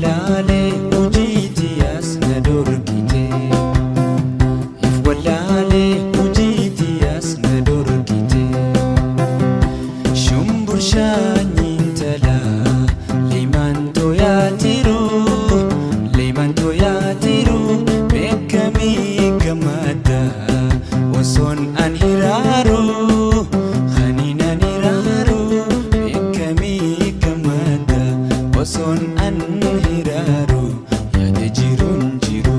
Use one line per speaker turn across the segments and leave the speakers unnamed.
wallale ujiti asna dorkite if wallale ujiti asna dorkite shumbur shanyin tala limanto yatiru bekami kamada wason anhiraru khanina niraru bekami kamada wason anhiraru yada jirun jiru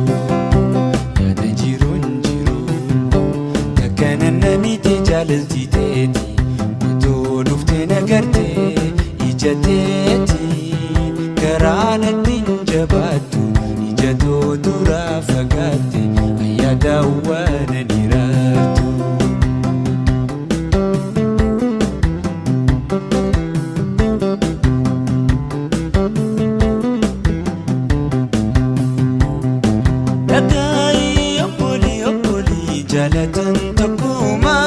takanana miti jalalti teti wato dufte nagarte ijateti karana tinjabatu ijato dura fagate ayada wana niratu dagai opoli jalatan takuma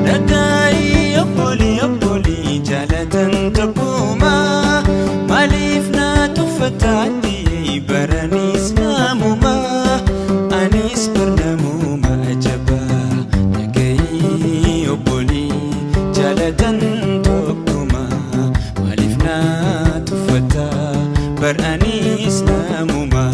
dagai opoli jalatan takuma malifna tufatati barani islamuma anis bernamuma ajaba dagai opoli jalatan takuma malifna tufata barani islamuma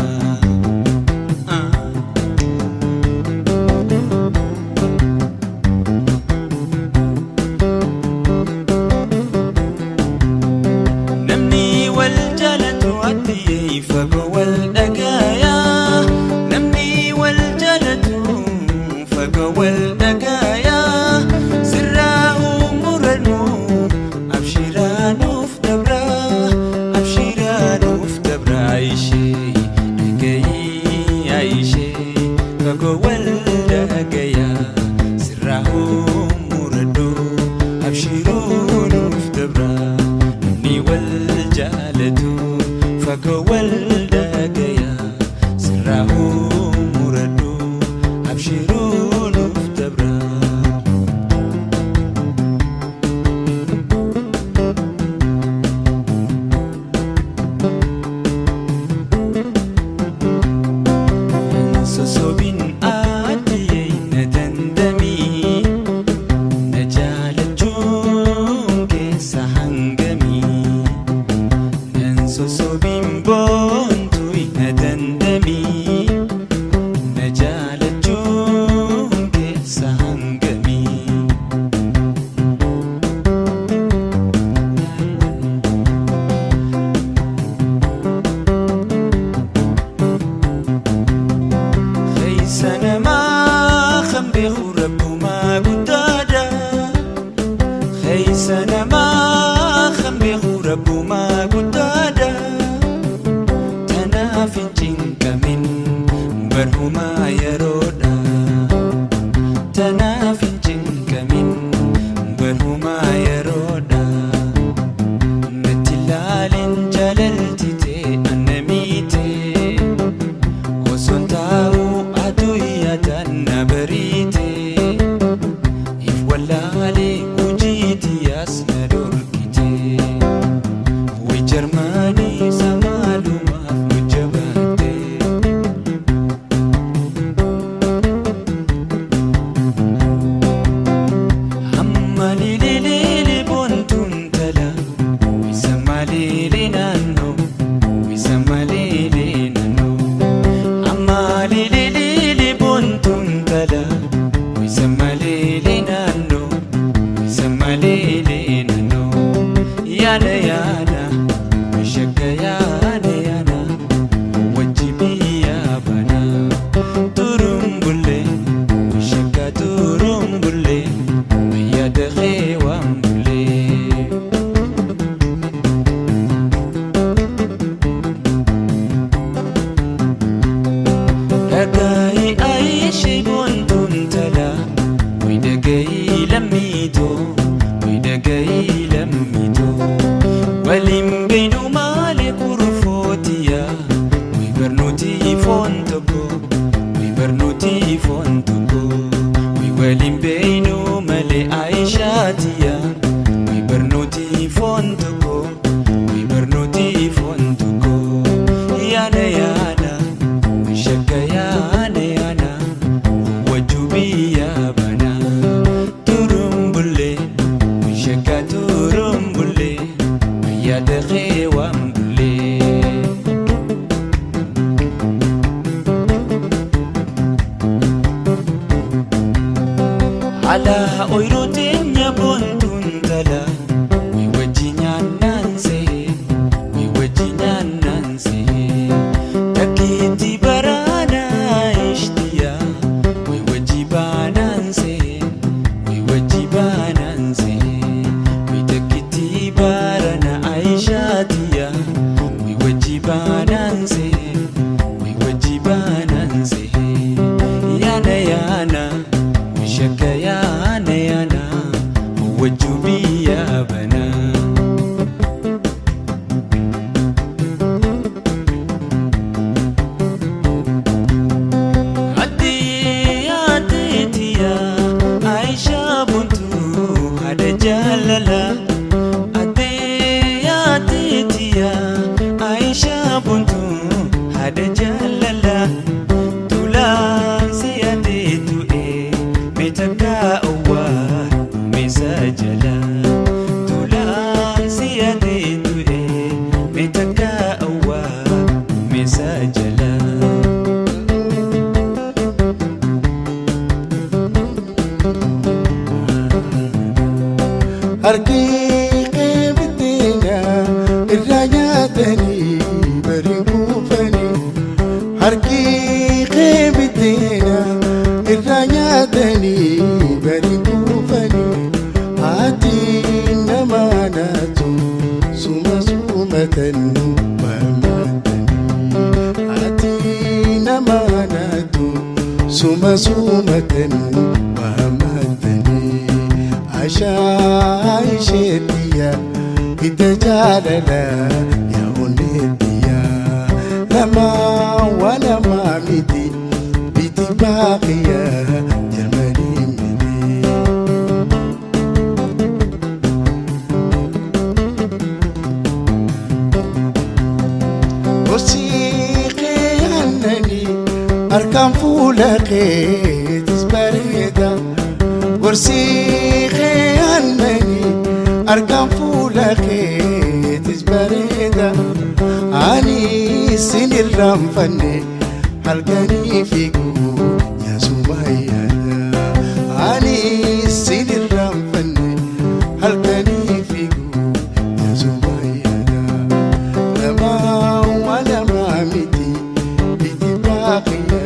yana yana shakka yana yana wajubi ya bana turumbulle shakka turumbulle ya dakhi wambulle ala oyrutin ya bontun tala wi wajinya nanse wi wajinya nanse takiti barana ishtiya wi wajibananse wi wajibananse wi takiti barana aishatiya wi wajibananse wi wajibananse yana yana shakka yana yana wajubi ya bana ati tiya Aisha buntu hada jalala ati tiya Aisha buntu hada jalala tulan siyade tu'e metaka uwa mesajala tulan siyade tu'e metaka uwa mesajala
Harqiqe bitina irrayatani barikufani Harqiqe bitina irrayatani barikufani Ati namanatu suma sumatan wamatani Ati namanatu suma sumatan wamatani Aisha itajalala ya unedia lama wala mamidi biti baqiya jamani midi wasiqi annani arkam fulaqi tisbarida ورسيخي عنني أركان فولخي تزبريدا عني سن الرمفني حلقاني فيكو يا سمية عني سن الرمفني حلقاني فيكو يا سمية لما ولا ما مدي بيتي باقية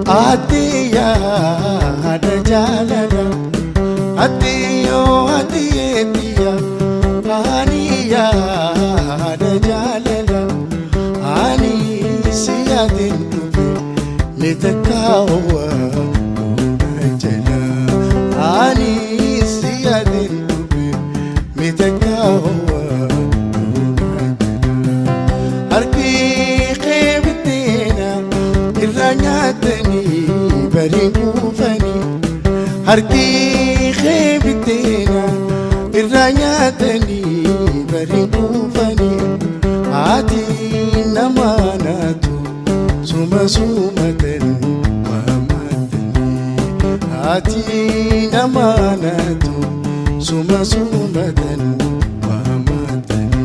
Atiya hada jalala Atiyo atiyetiya Aniya hada jalala Ani siyadin tube Mitakawa unajala Ani siyadin tube Mitakawa unajala Harqiqe bitina irranyatani barikufani Harqiqe bitina irranyatani barikufani Ati namanatu suma sumatan wamatani Ati namanatu suma sumatan wamatani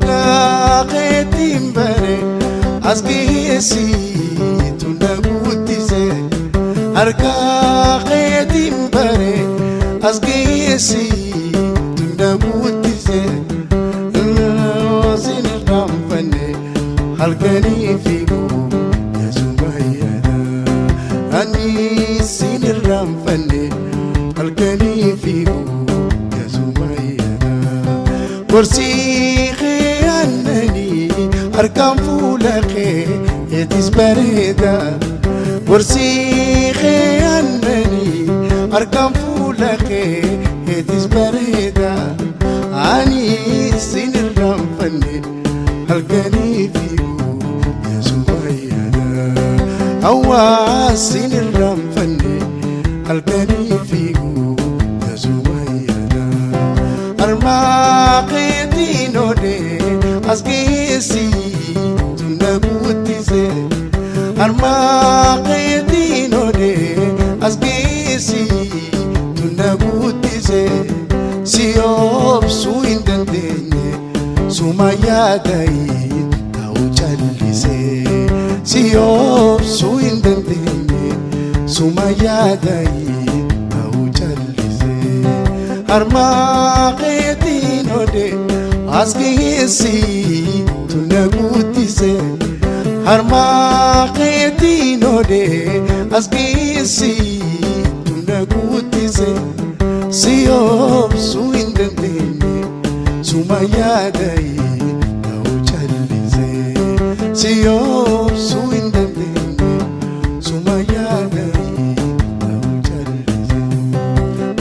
Laqetim bare asqisi tunabutise arka qedim bare asqisi tunabutise sin ramfane halkani fiku ya sumayya ani sin ramfane halkani fiku ya sumayya ورسيخي عنني أركان فولخي يتزبريدا ورسيخي عنني أركان فولخي يتزبريدا عني سن الرمفني هلقاني فيكو يا سمية Hawaasin irraanfanne halkanii fiiguu ya Sumayyana. Harmaa keetiin oodee as geessi tunda guuttise. Harmaa keetiin oodee as geessi tunda guuttise. Si obsuu hin dandeenye Sumayyaadhayi ta'uu callise. Si obsuu hin dandeenye Sumayyaadhayi ta'uu callise. Harmaa keetiin oodee as geessi tunda guuttise. Harmaa keetiin oodee as geessi tunda guuttise. Si obsuu hin dandeenye Sumayyaadhayi ta'uu callise. Si obsuu hin dandeenye Sumayyaadhayi ta'uu callise.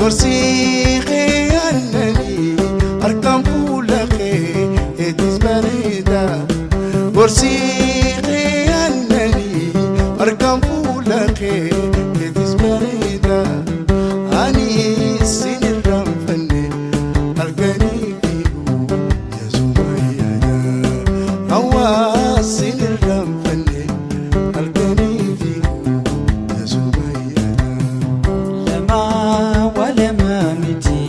Gorsii kee aannanii harkaan fuula kee eetis bareeda. Gorsii kee aannanii harkaan fuula kee eetis bareeda. Ani sin irraanfanne halkanii fiiguu ya Sumayyana. Hawaasin irraanfanne halkanii fiiguu ya Sumayyana.
Lamaa walamaa miti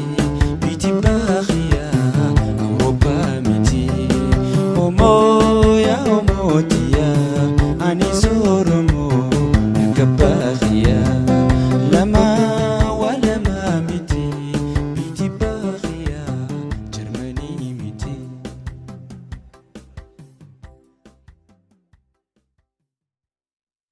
biti baaqiyyaa awwaa miti. Omoo yaa omootiyaa ani sooromoo